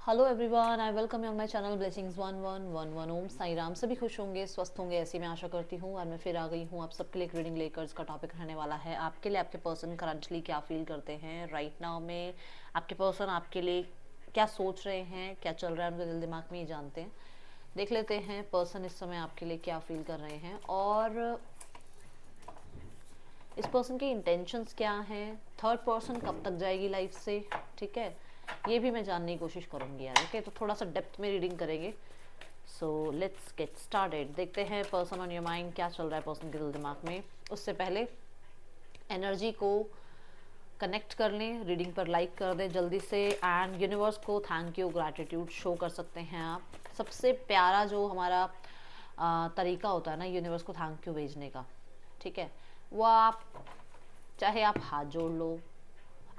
Hello everyone, I welcome you on my channel blessings 1111। ओम साई राम। सभी खुश होंगे, स्वस्थ होंगे, ऐसी मैं आशा करती हूँ। और मैं फिर आ गई हूँ आप सबके लिए एक रीडिंग लेकर। इसका टॉपिक रहने वाला है आपके लिए आपके पर्सन करंटली क्या फील करते हैं राइट नाउ में। आपके पर्सन आपके लिए क्या सोच रहे हैं, क्या चल रहा है उनके दिल दिमाग में, ये जानते हैं। देख लेते हैं पर्सन इस समय आपके लिए क्या फील कर रहे हैं और इस पर्सन के इंटेंशंस क्या हैं। थर्ड पर्सन कब तक जाएगी लाइफ से, ठीक है, ये भी मैं जानने की कोशिश करूंगी यार। ओके, तो थोड़ा सा डेप्थ में रीडिंग करेंगे। So let's get started. देखते हैं पर्सन ऑन योर माइंड क्या चल रहा है पर्सन के दिल दिमाग में। उससे पहले एनर्जी को कनेक्ट कर लें, रीडिंग पर लाइक कर दें जल्दी से। एंड यूनिवर्स को थैंक यू, ग्रैटिट्यूड शो कर सकते हैं आप। सबसे प्यारा जो हमारा तरीका होता है ना यूनिवर्स को थैंक यू भेजने का, ठीक है, वो आप चाहे आप हाथ जोड़ लो,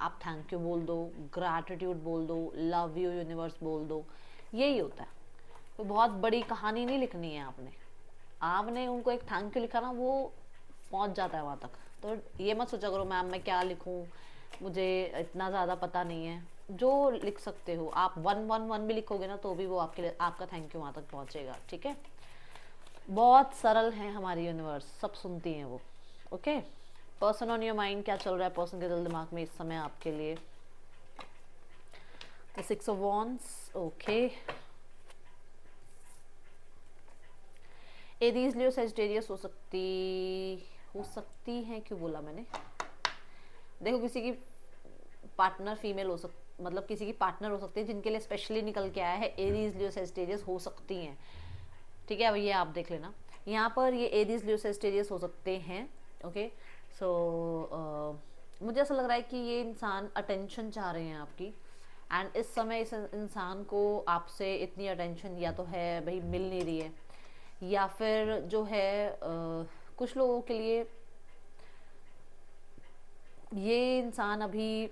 आप थैंक यू बोल दो, ग्रैटिट्यूड बोल दो, लव यू यूनिवर्स बोल दो, यही होता है। तो बहुत बड़ी कहानी नहीं लिखनी है आपने। आपने उनको एक थैंक यू लिखा ना, वो पहुंच जाता है वहाँ तक। तो ये मत सोचा करो मैम मैं क्या लिखूं, मुझे इतना ज़्यादा पता नहीं है। जो लिख सकते हो आप 111 भी लिखोगे ना, तो भी वो आपके लिए आपका थैंक यू वहाँ तक पहुँचेगा, ठीक है। बहुत सरल है हमारी यूनिवर्स, सब सुनती हैं वो। Okay, person on your mind क्या चल रहा है पर्सन के दिल दिमाग में इस समय आपके लिए। The 6 of wands, okay. Aries Leo Sagittarius हो सकती है, क्यों बोला मैंने। देखो किसी की पार्टनर फीमेल हो मतलब किसी की पार्टनर हो सकती है जिनके लिए स्पेशली निकल के आया है एरीज लियो सेजिटेरियस हो सकती हैं, ठीक है। अब ये आप देख लेना, यहाँ पर ये एरीज लियो सेजिटेरियस हो सकते हैं। ओके, सो मुझे ऐसा लग रहा है कि ये इंसान अटेंशन चाह रहे हैं आपकी। एंड इस समय इस इंसान को आपसे इतनी अटेंशन या तो है भाई मिल नहीं रही है, या फिर जो है कुछ लोगों के लिए ये इंसान अभी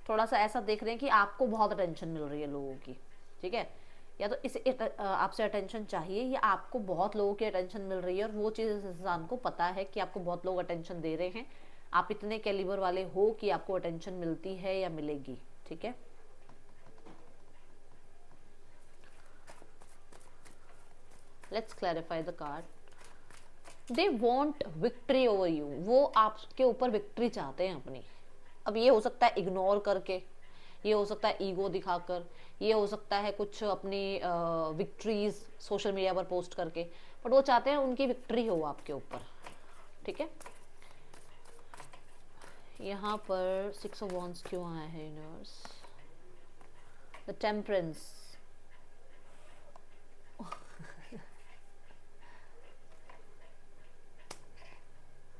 थोड़ा सा ऐसा देख रहे हैं कि आपको बहुत अटेंशन मिल रही है लोगों की, ठीक है। या तो इसे आपसे अटेंशन चाहिए, या आपको बहुत लोगों की अटेंशन मिल रही है और वो चीज़ इस इंसान को पता है कि आपको बहुत लोग अटेंशन दे रहे हैं। आप इतने कैलिबर वाले हो कि आपको अटेंशन मिलती है या मिलेगी, ठीक है। Let's clarify the card. They want victory over you, वो आपके ऊपर विक्ट्री चाहते हैं अपनी। अब ये हो सकता है इग्नोर करके, ये हो सकता है ईगो दिखाकर, ये हो सकता है कुछ अपनी विक्ट्रीज सोशल मीडिया पर पोस्ट करके, बट वो चाहते हैं उनकी विक्ट्री हो आपके ऊपर, ठीक है। यहाँ पर 6 ऑफ वॉन्ड्स क्यों आया है universe. The temperance,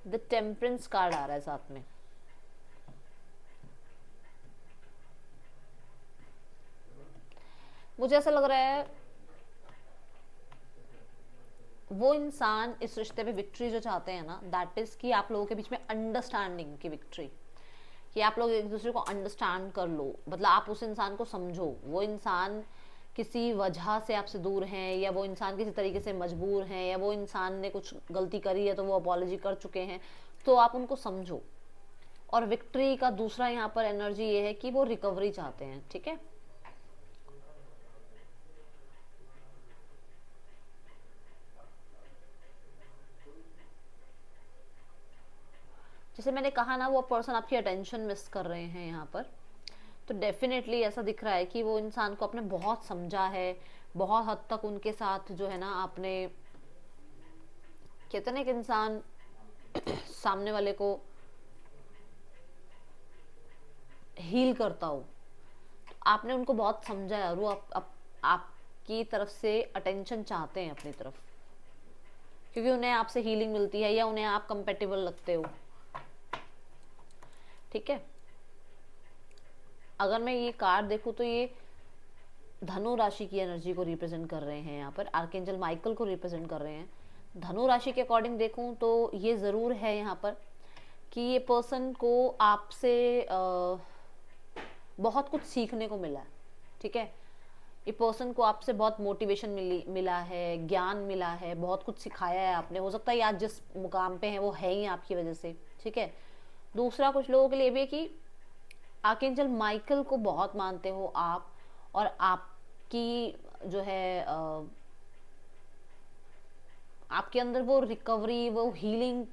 the temperance card आ रहा है साथ में। मुझे ऐसा लग रहा है वो इंसान इस रिश्ते में विक्ट्री जो चाहते हैं ना, दैट इज कि आप लोगों के बीच में अंडरस्टैंडिंग की विक्ट्री, कि आप लोग एक दूसरे को अंडरस्टैंड कर लो, मतलब आप उस इंसान को समझो। वो इंसान किसी वजह से आपसे दूर हैं, या वो इंसान किसी तरीके से मजबूर हैं, या वो इंसान ने कुछ गलती करी है तो वो अपॉलॉजी कर चुके हैं, तो आप उनको समझो। और विक्ट्री का दूसरा यहाँ पर एनर्जी ये है कि वो रिकवरी चाहते हैं, ठीक है। जैसे मैंने कहा ना, वो पर्सन आपकी अटेंशन मिस कर रहे हैं यहाँ पर। तो डेफिनेटली ऐसा दिख रहा है कि वो इंसान को आपने बहुत समझा है, बहुत हद तक उनके साथ जो है ना आपने, कहते ना एक इंसान सामने वाले को हील करता हो, तो आपने उनको बहुत समझा है और वो आपकी तरफ से अटेंशन चाहते हैं अपनी तरफ, क्योंकि उन्हें आपसे हीलिंग मिलती है या उन्हें आप कंपेटेबल लगते हो, ठीक है। अगर मैं ये कार्ड देखूँ तो ये धनु राशि की एनर्जी को रिप्रेजेंट कर रहे हैं, यहाँ पर आर्कएंजल माइकल को रिप्रेजेंट कर रहे हैं। धनु राशि के अकॉर्डिंग देखूं तो ये ज़रूर है यहाँ पर कि ये पर्सन को आपसे बहुत कुछ सीखने को मिला है, ठीक है। ये पर्सन को आपसे बहुत मोटिवेशन मिला है, ज्ञान मिला है, बहुत कुछ सिखाया है आपने। हो सकता है आज जिस मुकाम पे हैं वो है ही आपकी वजह से, ठीक है। दूसरा कुछ लोगों के लिए भी है कि आर्कएंजल माइकल को बहुत मानते हो आप, और आपकी जो है आपके अंदर वो रिकवरी, वो हीलिंग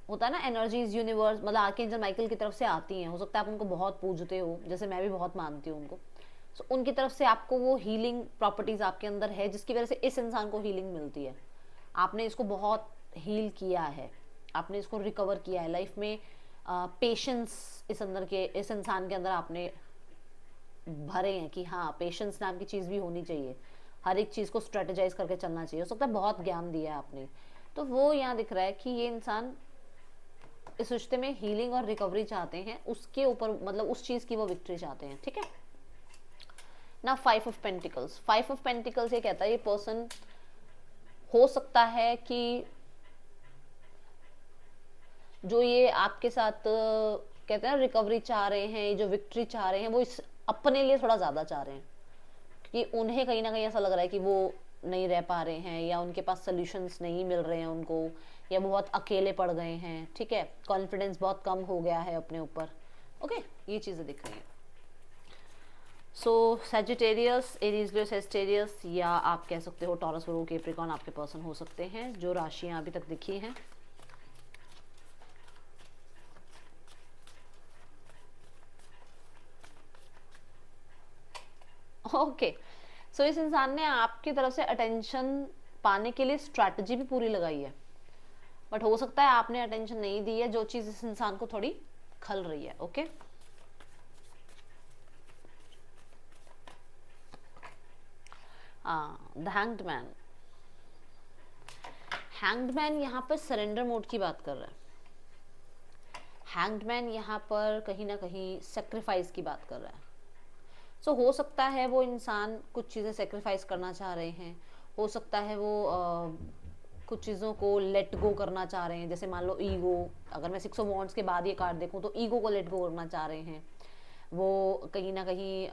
होता है ना, एनर्जीज यूनिवर्स, मतलब आर्कएंजल माइकल की तरफ से आती हैं। हो सकता है आप उनको बहुत पूजते हो, जैसे मैं भी बहुत मानती हूँ उनको। सो उनकी तरफ से आपको वो हीलिंग प्रॉपर्टीज आपके अंदर है, जिसकी वजह से इस इंसान को हीलिंग मिलती है। आपने इसको बहुत हील किया है, आपने इसको रिकवर किया है लाइफ में। पेशेंस इस अंदर के, इस इंसान के अंदर आपने भरे हैं कि हाँ, पेशेंस नाम की चीज़ भी होनी चाहिए, हर एक चीज़ को स्ट्रेटेजाइज करके चलना चाहिए। हो सकता है बहुत ज्ञान दिया है आपने, तो वो यहाँ दिख रहा है कि ये इंसान इस रिश्ते में हीलिंग और रिकवरी चाहते हैं, उसके ऊपर मतलब उस चीज़ की वो विक्ट्री चाहते हैं, ठीक है ना। 5 ऑफ पेंटिकल्स, 5 ऑफ पेंटिकल्स ये कहता है ये पर्सन हो सकता है कि जो ये आपके साथ कहते हैं रिकवरी चाह रहे हैं, जो विक्ट्री चाह रहे हैं, वो इस अपने लिए थोड़ा ज़्यादा चाह रहे हैं, कि उन्हें कहीं ना कहीं ऐसा लग रहा है कि वो नहीं रह पा रहे हैं, या उनके पास सोल्यूशंस नहीं मिल रहे हैं उनको, या वो बहुत अकेले पड़ गए हैं, ठीक है, कॉन्फिडेंस बहुत कम हो गया है अपने ऊपर। ओके, ये चीज़ें दिख रही हैं। सो सैजिटेरियस, एरीज, लियो, सेजिटेरियस, या आप कह सकते हो टॉरस, वर्गो, कैप्रिकॉर्न आपके पर्सन हो सकते हैं, जो राशियां अभी तक दिखी हैं। ओके, सो इस इंसान ने आपकी तरफ से अटेंशन पाने के लिए स्ट्रैटेजी भी पूरी लगाई है, बट हो सकता है आपने अटेंशन नहीं दी है, जो चीज़ इस इंसान को थोड़ी खल रही है। Okay, the hanged man, hanged man यहाँ पर सरेंडर मोड की बात कर रहा है। हैंग्ड मैन यहाँ पर कहीं ना कहीं सेक्रीफाइस की बात कर रहा है। सो हो सकता है वो इंसान कुछ चीज़ें सेक्रीफाइस करना चाह रहे हैं, हो सकता है वो कुछ चीज़ों को लेट गो करना चाह रहे हैं, जैसे मान लो ईगो, अगर मैं 6 ऑफ वॉन्ड्स के बाद ये कार्ड देखूं तो ईगो को लेट गो करना चाह रहे हैं। वो कहीं ना कहीं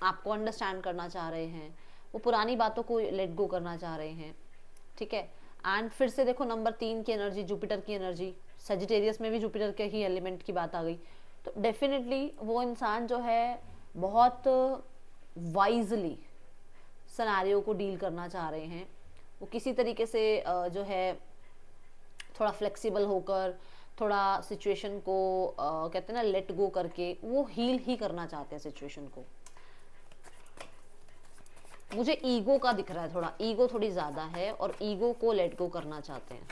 आपको अंडरस्टैंड करना चाह रहे हैं, वो पुरानी बातों को लेट गो करना चाह रहे हैं, ठीक है। एंड फिर से देखो नंबर 3 की एनर्जी, जुपिटर की एनर्जी, सजिटेरियस में भी जुपिटर के ही एलिमेंट की बात आ गई। तो डेफिनेटली वो इंसान जो है बहुत वाइजली सिनेरियो को डील करना चाह रहे हैं। वो किसी तरीके से जो है थोड़ा फ्लेक्सिबल होकर, थोड़ा सिचुएशन को कहते हैं ना लेट गो करके, वो हील ही करना चाहते हैं सिचुएशन को। मुझे ईगो का दिख रहा है, थोड़ा ईगो थोड़ी ज्यादा है और ईगो को लेट गो करना चाहते हैं।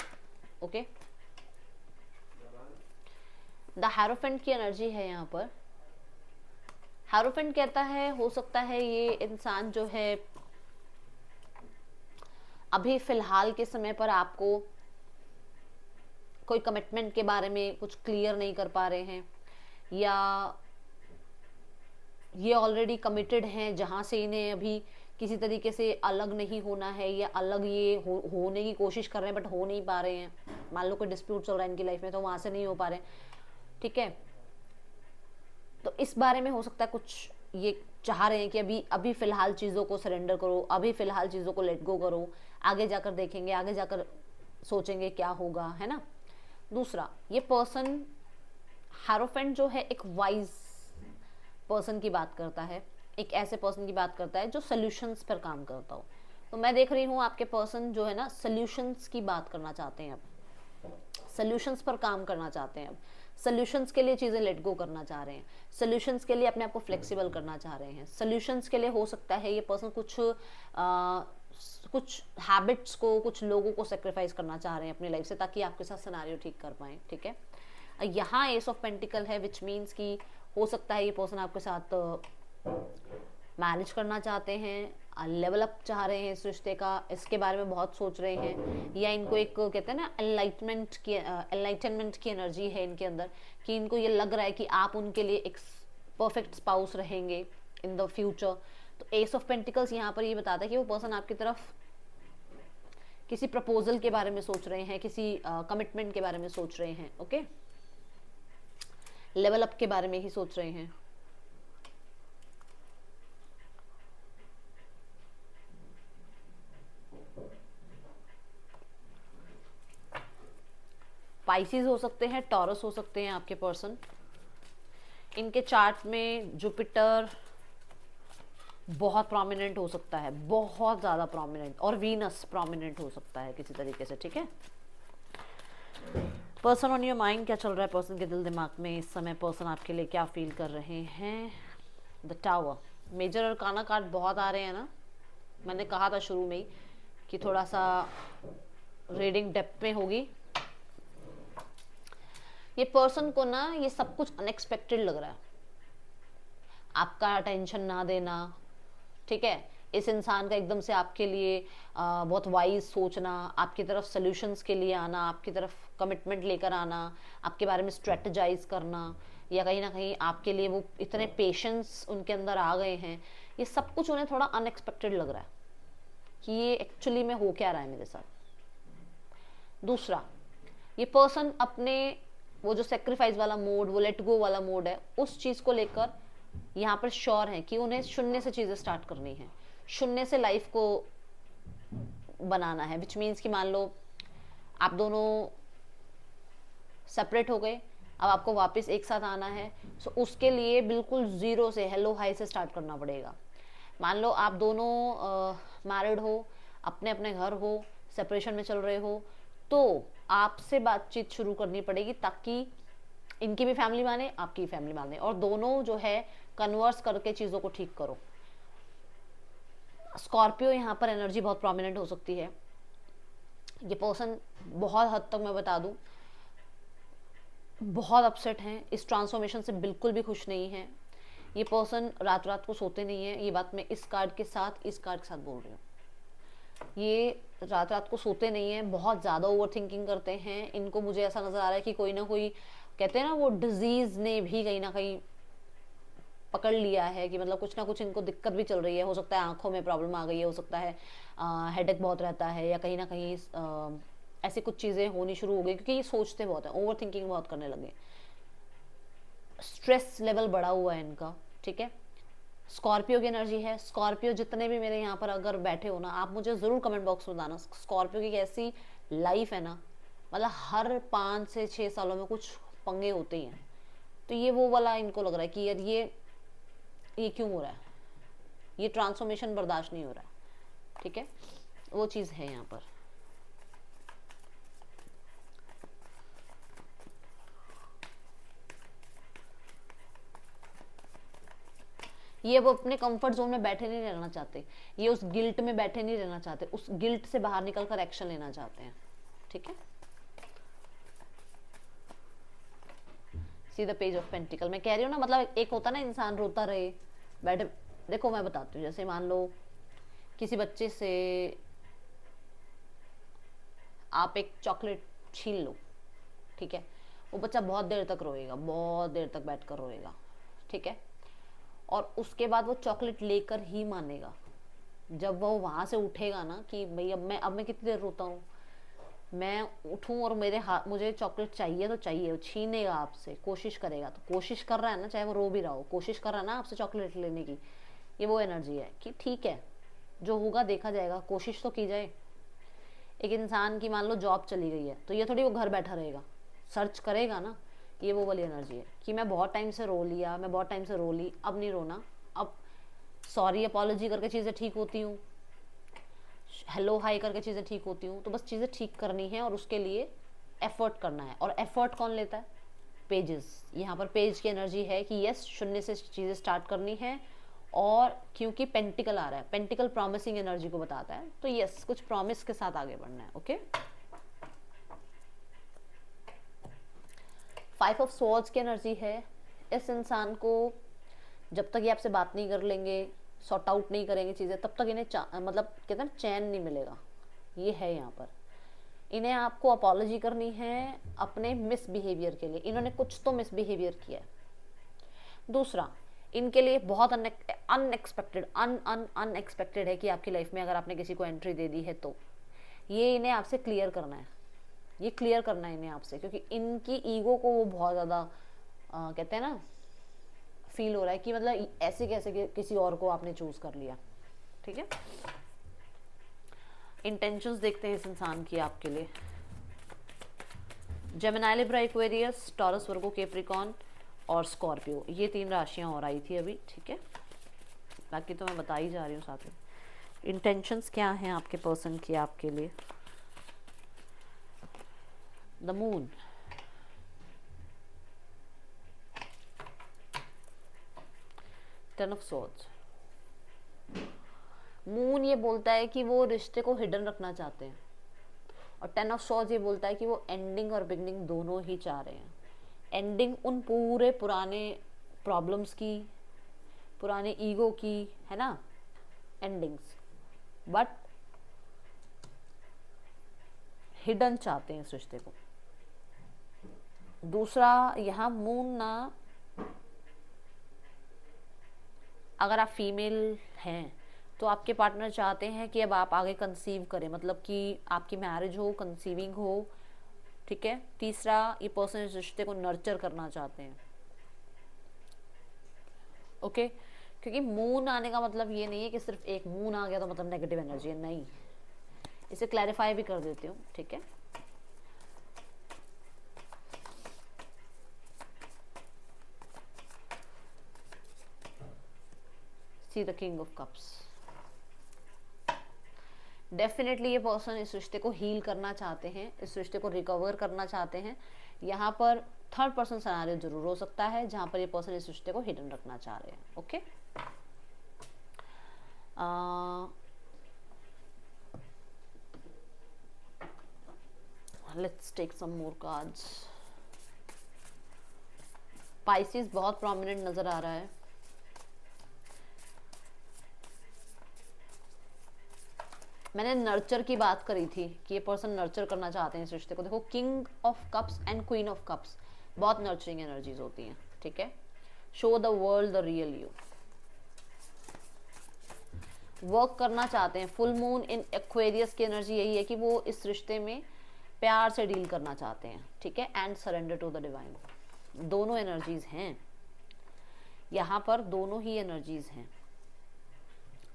ओके, द हैरोफेंट की एनर्जी है यहाँ पर। हैरोफेंट कहता है हो सकता है ये इंसान जो है अभी फिलहाल के समय पर आपको कोई कमिटमेंट के बारे में कुछ क्लियर नहीं कर पा रहे हैं, या ये ऑलरेडी कमिटेड हैं जहाँ से इन्हें अभी किसी तरीके से अलग नहीं होना है, या अलग ये होने की कोशिश कर रहे हैं बट हो नहीं पा रहे हैं। मान लो कोई डिस्प्यूट चल रहा है इनकी लाइफ में तो वहाँ से नहीं हो पा रहे, ठीक है। तो इस बारे में हो सकता है कुछ ये चाह रहे हैं कि अभी अभी फिलहाल चीज़ों को सरेंडर करो, अभी फिलहाल चीज़ों को लेट गो करो, आगे जाकर देखेंगे, आगे जाकर सोचेंगे क्या होगा, है ना। दूसरा, ये पर्सन हैरोफेंट जो है एक वाइज पर्सन की बात करता है, एक ऐसे पर्सन की बात करता है जो सोल्यूशंस पर काम करता हो। तो मैं देख रही हूँ आपके पर्सन जो है ना सोल्यूशंस की बात करना चाहते हैं, अब सोल्यूशंस पर काम करना चाहते हैं, अब सोल्यूशंस के लिए चीज़ें लेट गो करना चाह रहे हैं, सोल्यूशंस के लिए अपने आप को फ्लेक्सिबल करना चाह रहे हैं। सोल्यूशंस के लिए हो सकता है ये पर्सन कुछ हैबिट्स को, कुछ लोगों को सेक्रीफाइस करना चाह रहे हैं अपनी लाइफ से, ताकि आपके साथ सिनेरियो ठीक कर पाएं, ठीक है। यहाँ एस ऑफ पेंटिकल है, विच मीन्स कि हो सकता है ये पर्सन आपके साथ मैनेज करना चाहते हैं, लेवल अप चाह रहे हैं इस रिश्ते का, इसके बारे में बहुत सोच रहे हैं, या इनको एक कहते हैं ना एनलाइटनमेंट की एनर्जी है इनके अंदर, कि इनको ये लग रहा है कि आप उनके लिए एक परफेक्ट स्पाउस रहेंगे इन द फ्यूचर। तो एस ऑफ पेंटिकल्स यहाँ पर ये बताता है कि वो पर्सन आपकी तरफ किसी प्रपोजल के बारे में सोच रहे हैं, किसी कमिटमेंट के बारे में सोच रहे हैं, ओके, लेवल अप के बारे में ही सोच रहे हैं। पाइसिस हो सकते हैं, टॉरस हो सकते हैं आपके पर्सन, इनके चार्ट में जुपिटर बहुत प्रोमिनेंट हो सकता है, बहुत ज़्यादा प्रोमिनेंट, और वीनस प्रोमिनेंट हो सकता है किसी तरीके से, ठीक है। पर्सन ऑन योर माइंड, क्या चल रहा है पर्सन के दिल दिमाग में इस समय, पर्सन आपके लिए क्या फील कर रहे हैं। The tower, major arcana card बहुत आ रहे हैं ना, मैंने कहा था शुरू में ही कि थोड़ा सा रीडिंग डेप्थ में होगी। ये पर्सन को ना ये सब कुछ अनएक्सपेक्टेड लग रहा है, आपका अटेंशन ना देना, ठीक है। इस इंसान का एकदम से आपके लिए बहुत वाइज सोचना, आपकी तरफ सॉल्यूशंस के लिए आना, आपकी तरफ कमिटमेंट लेकर आना, आपके बारे में स्ट्रेटजाइज करना, या कहीं ना कहीं आपके लिए वो इतने पेशेंस उनके अंदर आ गए हैं, ये सब कुछ उन्हें थोड़ा अनएक्सपेक्टेड लग रहा है कि ये एक्चुअली में हो क्या रहा है मेरे साथ। दूसरा, ये पर्सन अपने वो जो सेक्रीफाइस वाला मोड, वो लेट गो वाला मोड है, उस चीज़ को लेकर यहाँ पर श्योर है कि उन्हें शून्य से चीज़ें स्टार्ट करनी है, शून्य से लाइफ को बनाना है। विच मीन्स कि मान लो आप दोनों सेपरेट हो गए, अब आपको वापस एक साथ आना है, सो उसके लिए बिल्कुल ज़ीरो से, हेलो हाई से स्टार्ट करना पड़ेगा। मान लो आप दोनों मैरिड हो, अपने अपने घर हो, सेपरेशन में चल रहे हो, तो आपसे बातचीत शुरू करनी पड़ेगी ताकि इनकी भी फैमिली माने, आपकी भी फैमिली माने, और दोनों जो है कन्वर्स करके चीज़ों को ठीक करो। स्कॉर्पियो यहाँ पर एनर्जी बहुत प्रोमिनेंट हो सकती है। ये पर्सन बहुत हद तक मैं बता दूं बहुत अपसेट हैं, इस ट्रांसफॉर्मेशन से बिल्कुल भी खुश नहीं है। ये पर्सन रात रात को सोते नहीं है, ये बात मैं इस कार्ड के साथ बोल रही हूँ। ये रात रात को सोते नहीं है, बहुत ज़्यादा ओवर थिंकिंग करते हैं। इनको मुझे ऐसा नज़र आ रहा है कि कोई ना कोई, कहते हैं ना वो डिजीज़ ने भी कहीं ना कहीं पकड़ लिया है, कि मतलब कुछ ना कुछ इनको दिक्कत भी चल रही है। हो सकता है आंखों में प्रॉब्लम आ गई है, हो सकता है हेडेक बहुत रहता है, या कहीं ना कहीं ऐसी कुछ चीज़ें होनी शुरू हो गई, क्योंकि ये सोचते बहुत हैं, ओवर थिंकिंग बहुत करने लगे, स्ट्रेस लेवल बढ़ा हुआ है इनका, ठीक है। स्कॉर्पियो की एनर्जी है। स्कॉर्पियो जितने भी मेरे यहाँ पर अगर बैठे हो ना, आप मुझे ज़रूर कमेंट बॉक्स में बताना स्कॉर्पियो की कैसी लाइफ है ना, मतलब हर 5 से 6 सालों में कुछ पंगे होते ही हैं। तो ये वो वाला इनको लग रहा है कि यार ये क्यों हो रहा है, ये ट्रांसफॉर्मेशन बर्दाश्त नहीं हो रहा है, ठीक है, वो चीज़ है यहाँ पर। ये वो अपने कंफर्ट जोन में बैठे नहीं रहना चाहते, ये उस गिल्ट में बैठे नहीं रहना चाहते, उस गिल्ट से बाहर निकलकर एक्शन लेना चाहते हैं, ठीक है। See the page of pentacle, मैं कह रही हूँ ना, मतलब एक होता ना इंसान रोता रहे बैठे। देखो मैं बताती हूँ, जैसे मान लो किसी बच्चे से आप एक चॉकलेट छीन लो, ठीक है, वो बच्चा बहुत देर तक रोएगा, बहुत देर तक बैठकर रोएगा, ठीक है, और उसके बाद वो चॉकलेट लेकर ही मानेगा। जब वो वहाँ से उठेगा ना कि भाई अब मैं कितनी देर रोता हूँ, मैं उठूँ और मेरे हाथ, मुझे चॉकलेट चाहिए तो चाहिए, वो छीनेगा आपसे, कोशिश करेगा, तो कोशिश कर रहा है ना, चाहे वो रो भी रहा हो, कोशिश कर रहा है ना आपसे चॉकलेट लेने की। ये वो एनर्जी है कि ठीक है, जो होगा देखा जाएगा, कोशिश तो की जाए। एक इंसान की मान लो जॉब चली गई है, तो ये थोड़ी वो घर बैठा रहेगा, सर्च करेगा ना। ये वो वाली एनर्जी है कि मैं बहुत टाइम से रो लिया, मैं बहुत टाइम से रो ली, अब नहीं रोना, अब सॉरी अपॉलॉजी करके चीज़ें ठीक होती हूँ, हेलो हाई करके चीज़ें ठीक होती हूँ। तो बस चीज़ें ठीक करनी है और उसके लिए एफर्ट करना है। और एफर्ट कौन लेता है? पेजेस। यहाँ पर पेज की एनर्जी है कि यस, शून्य से चीज़ें स्टार्ट करनी है, और क्योंकि पेंटिकल आ रहा है, पेंटिकल प्रॉमिसिंग एनर्जी को बताता है, तो यस, कुछ प्रॉमिस के साथ आगे बढ़ना है, ओके। 5 ऑफ स्वॉर्ड्स की एनर्जी है। इस इंसान को जब तक ये आपसे बात नहीं कर लेंगे, सॉर्ट आउट नहीं करेंगे चीज़ें, तब तक इन्हें मतलब कहते हैं चैन नहीं मिलेगा। ये है यहाँ पर, इन्हें आपको अपॉलॉजी करनी है अपने मिसबिहेवियर के लिए। इन्होंने कुछ तो मिसबिहेवियर किया है। दूसरा, इनके लिए बहुत अनएक्सपेक्टेड है कि आपकी लाइफ में अगर आपने किसी को एंट्री दे दी है, तो ये इन्हें आपसे क्लियर करना है, ये क्लियर करना है इन्हें आपसे, क्योंकि इनकी ईगो को वो बहुत ज़्यादा कहते हैं ना, फील हो रहा है कि मतलब ऐसे कैसे किसी और को आपने चूज कर लिया, ठीक है। इंटेंशंस देखते हैं इस इंसान की आपके लिए। जेमिनी, लिब्रा, एक्वेरियस, टॉरस, वर्गो, कैप्रिकॉर्न, और स्कॉर्पियो, ये 3 राशियां और आई थी अभी, ठीक है। बाकी तो मैं बता ही जा रही हूँ साथ में। इंटेंशंस क्या हैं आपके पर्सन की आपके लिए? The moon, ten of swords. Moon ये बोलता है कि वो रिश्ते को हिडन रखना चाहते हैं, और टेन ऑफ सॉर्ड्स ये बोलता है कि वो एंडिंग और बिगनिंग दोनों ही चाह रहे हैं। एंडिंग उन पूरे पुराने प्रॉब्लम्स की, पुराने ईगो की, है ना, एंडिंग्स, बट हिडन चाहते हैं इस रिश्ते को। दूसरा, यहाँ मून ना, अगर आप फीमेल हैं तो आपके पार्टनर चाहते हैं कि अब आप आगे कंसीव करें, मतलब कि आपकी मैरिज हो, कंसीविंग हो, ठीक है। तीसरा, ये पर्सन इस रिश्ते को नर्चर करना चाहते हैं, ओके। क्योंकि मून आने का मतलब ये नहीं है कि सिर्फ एक मून आ गया तो मतलब नेगेटिव एनर्जी है, नहीं। इसे क्लैरिफाई भी कर देती हूँ, ठीक है। See the king of cups. Definitely ये पर्सन इस रिश्ते को हील करना चाहते हैं, इस रिश्ते को रिकवर करना चाहते हैं। यहाँ पर थर्ड पर्सन सिनेरियो जरूर हो सकता है जहाँ पर ये पर्सन इस रिश्ते को हिडन रखना चाह रहे हैं, okay. Let's take some more cards. Pisces बहुत प्रोमिनेंट नजर आ रहा है। मैंने नर्चर की बात करी थी कि ये पर्सन नर्चर करना चाहते हैं इस रिश्ते को। देखो, king of cups and queen of cups बहुत नर्चरिंग एनर्जीज होती हैं, ठीक है। Show the world the real you. Work करना चाहते हैं। फुल मून इन एक्वेरियस की एनर्जी यही है कि वो इस रिश्ते में प्यार से डील करना चाहते हैं, ठीक है। And surrender to the divine, दोनों एनर्जीज हैं यहाँ पर, दोनों ही एनर्जीज हैं।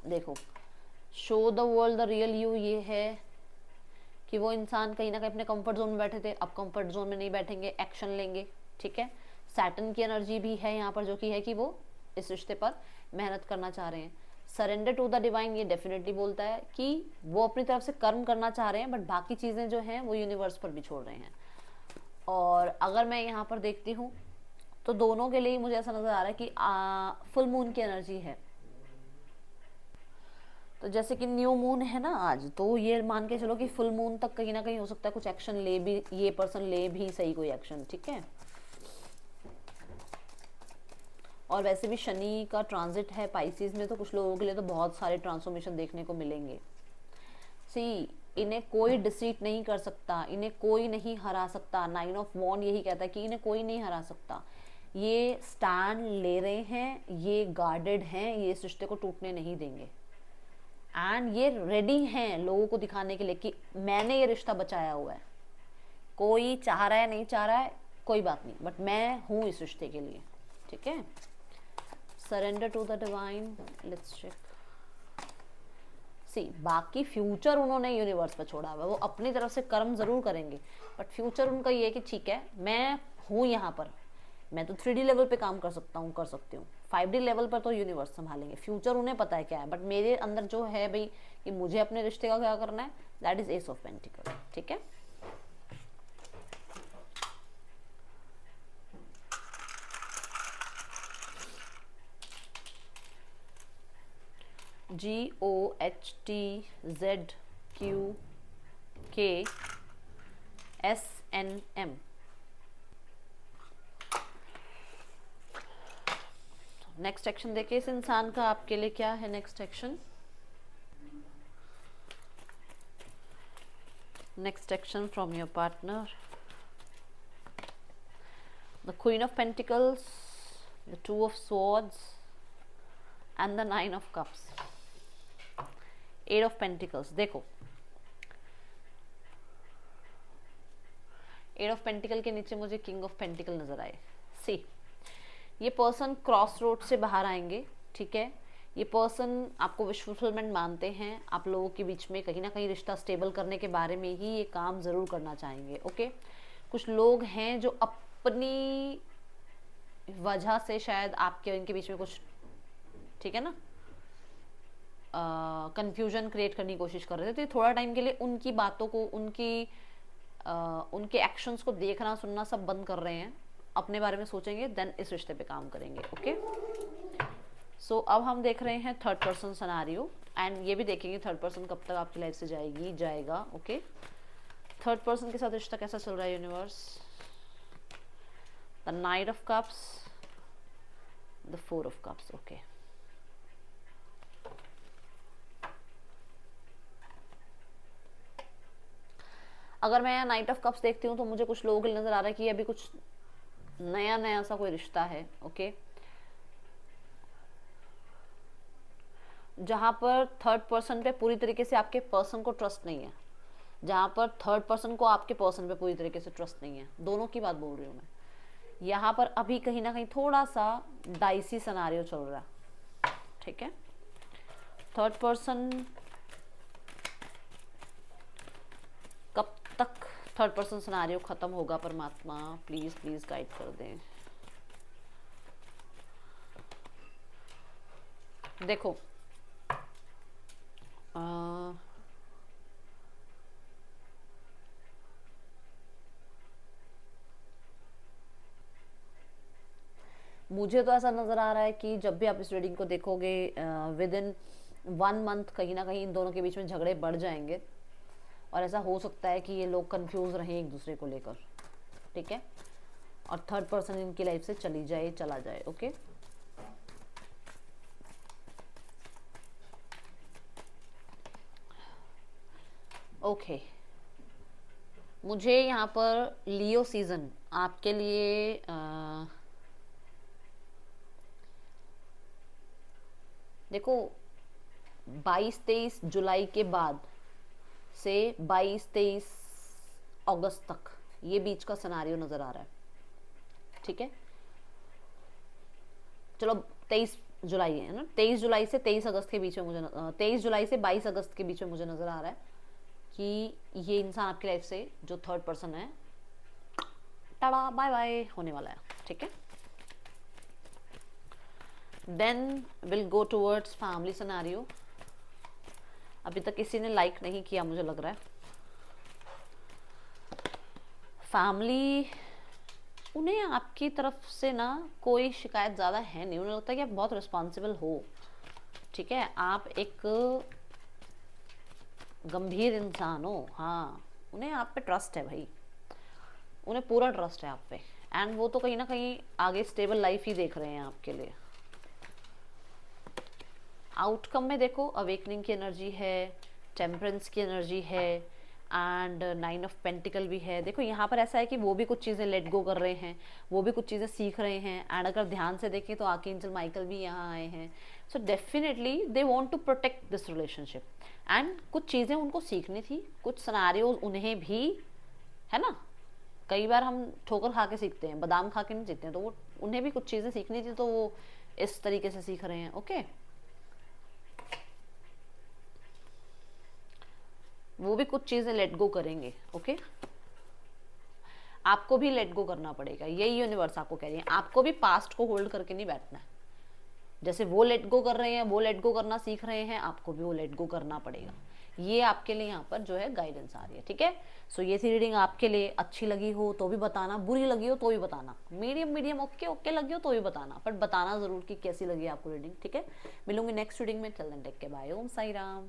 देखो, show the world the real you ये है कि वो इंसान कहीं ना कहीं अपने कंफर्ट जोन में बैठे थे, अब कंफर्ट जोन में नहीं बैठेंगे, एक्शन लेंगे, ठीक है। सैटर्न की एनर्जी भी है यहाँ पर, जो कि है कि वो इस रिश्ते पर मेहनत करना चाह रहे हैं। सरेंडर टू द डिवाइन ये डेफिनेटली बोलता है कि वो अपनी तरफ से कर्म करना चाह रहे हैं, बट बाकी चीज़ें जो हैं वो यूनिवर्स पर भी छोड़ रहे हैं। और अगर मैं यहाँ पर देखती हूँ तो दोनों के लिए मुझे ऐसा नज़र आ रहा है कि फुल मून की एनर्जी है। तो जैसे कि न्यू मून है ना आज, तो ये मान के चलो कि फुल मून तक कहीं ना कहीं हो सकता है कुछ एक्शन ले भी, ये पर्सन ले भी सही कोई एक्शन, ठीक है। और वैसे भी शनि का ट्रांजिट है पाइसिस में, तो कुछ लोगों के लिए तो बहुत सारे ट्रांसफॉर्मेशन देखने को मिलेंगे। सी, इन्हें कोई डिसीट नहीं कर सकता, इन्हें कोई नहीं हरा सकता। 9 ऑफ वॉन्ड यही कहता है कि इन्हें कोई नहीं हरा सकता। ये स्टैंड ले रहे हैं, ये गार्डेड हैं, ये इस रिश्ते को टूटने नहीं देंगे। एंड ये रेडी हैं लोगों को दिखाने के लिए कि मैंने ये रिश्ता बचाया हुआ है। कोई चाह रहा है नहीं चाह रहा है कोई बात नहीं, बट मैं हूँ इस रिश्ते के लिए, ठीक है। Surrender to the divine, let's check. See, बाकी फ्यूचर उन्होंने यूनिवर्स पर छोड़ा हुआ है, वो अपनी तरफ से कर्म जरूर करेंगे, बट फ्यूचर उनका ये है कि ठीक है मैं हूँ यहाँ पर, मैं तो 3D लेवल पे काम कर सकता हूँ, कर सकती हूँ, 5D लेवल पर तो यूनिवर्स संभालेंगे। फ्यूचर उन्हें पता है क्या है, बट मेरे अंदर जो है भाई कि मुझे अपने रिश्ते का क्या करना है, that is S of pentacle, ठीक है। GOHTZQKSNM। नेक्स्ट एक्शन देखिए इस इंसान का आपके लिए क्या है। Next action, next action from your partner. The queen of pentacles, the 2 of swords and the 9 of cups, 8 of pentacles. देखो, 8 ऑफ पेंटिकल के नीचे मुझे किंग ऑफ पेंटिकल नजर आए। सी, ये पर्सन क्रॉस रोड से बाहर आएंगे, ठीक है। ये पर्सन आपको विश फुलफिलमेंट मानते हैं, आप लोगों के बीच में कहीं ना कहीं रिश्ता स्टेबल करने के बारे में ही ये काम ज़रूर करना चाहेंगे, ओके। कुछ लोग हैं जो अपनी वजह से शायद आपके इनके बीच में कुछ, ठीक है ना, कंफ्यूजन क्रिएट करने की कोशिश कर रहे थे। तो थोड़ा टाइम के लिए उनकी बातों को, उनके एक्शंस को देखना सुनना सब बंद कर रहे हैं, अपने बारे में सोचेंगे, देन इस रिश्ते पे काम करेंगे। ओके, सो अब हम देख रहे हैं थर्ड पर्सन सिनेरियो, एंड ये भी देखेंगे थर्ड पर्सन कब तक आपकी लाइफ से जाएगा। ओके, थर्ड पर्सन के साथ रिश्ता कैसा चल रहा है universe. The night of cups, the four of cups. Okay, अगर मैं नाइट ऑफ कप्स देखती हूँ तो मुझे कुछ लोगों के लिए नजर आ रहा है कि अभी कुछ नया सा कोई रिश्ता है। ओके, जहां पर थर्ड पर्सन पे पूरी तरीके से आपके पर्सन को ट्रस्ट नहीं है, जहां पर थर्ड पर्सन को आपके पर्सन पे पूरी तरीके से ट्रस्ट नहीं है, दोनों की बात बोल रही हूँ मैं। यहाँ पर अभी कहीं ना कहीं थोड़ा सा डाइसी सिनेरियो चल रहा है। ठीक है, थर्ड पर्सन कब तक थर्ड पर्सन सिनेरियो खत्म होगा, परमात्मा प्लीज प्लीज गाइड कर दें। देखो मुझे तो ऐसा नज़र आ रहा है कि जब भी आप इस रीडिंग को देखोगे विद इन 1 मंथ कहीं ना कहीं इन दोनों के बीच में झगड़े बढ़ जाएंगे, और ऐसा हो सकता है कि ये लोग कंफ्यूज रहें एक दूसरे को लेकर। ठीक है, और थर्ड पर्सन इनकी लाइफ से चला जाए। ओके, ओके, मुझे यहाँ पर लियो सीजन आपके लिए देखो 22-23 जुलाई के बाद से 22-23 अगस्त तक ये बीच का सिनेरियो नजर आ रहा है। ठीक है, चलो 23 जुलाई है ना, 23 जुलाई से 23 अगस्त के बीच में मुझे 23 जुलाई से 22 अगस्त के बीच में मुझे नजर आ रहा है कि ये इंसान आपकी लाइफ से जो थर्ड पर्सन है टाड़ा बाय बाय होने वाला है। ठीक है, then will go towards family scenario. अभी तक किसी ने लाइक नहीं किया मुझे लग रहा है। फैमिली, उन्हें आपकी तरफ से ना कोई शिकायत ज़्यादा है नहीं, उन्हें लगता है कि आप बहुत रिस्पॉन्सिबल हो। ठीक है, आप एक गंभीर इंसान हो। हाँ, उन्हें आप पे ट्रस्ट है भाई, उन्हें पूरा ट्रस्ट है आप पे, एंड वो तो कहीं ना कहीं आगे स्टेबल लाइफ ही देख रहे हैं आपके लिए। आउटकम में देखो अवेकनिंग की एनर्जी है, टेम्परेंस की एनर्जी है, एंड 9 ऑफ पेंटिकल भी है। देखो यहाँ पर ऐसा है कि वो भी कुछ चीज़ें लेट गो कर रहे हैं, वो भी कुछ चीज़ें सीख रहे हैं, एंड अगर ध्यान से देखें तो आर्कएंजल माइकल भी यहाँ आए हैं। So definitely they want to protect this relationship, and कुछ चीज़ें उनको सीखनी थी, कुछ सिनेरियोज उन्हें भी, है ना, कई बार हम ठोकर खा के सीखते हैं, बादाम खा के नहीं सीखते हैं, तो वो उन्हें भी कुछ चीज़ें सीखनी थी, तो वो इस तरीके से सीख रहे हैं। ओके, वो भी कुछ चीज़ें लेट गो करेंगे। ओके, आपको भी लेट गो करना पड़ेगा, यही यूनिवर्स आपको कह रही है। आपको भी पास्ट को होल्ड करके नहीं बैठना है, जैसे वो लेट गो कर रहे हैं, वो लेट गो करना सीख रहे हैं, आपको भी वो लेट गो करना पड़ेगा। ये आपके लिए यहाँ पर जो है गाइडेंस आ रही है। ठीक है, सो ये थी रीडिंग आपके लिए। अच्छी लगी हो तो भी बताना, बुरी लगी हो तो भी बताना, मीडियम ओके ओके लगी हो तो भी बताना, बट बताना जरूर कि कैसी लगी आपको रीडिंग। ठीक है, मिलूंगी नेक्स्ट रीडिंग में। चल देन टेक के बाय, ओम साई राम।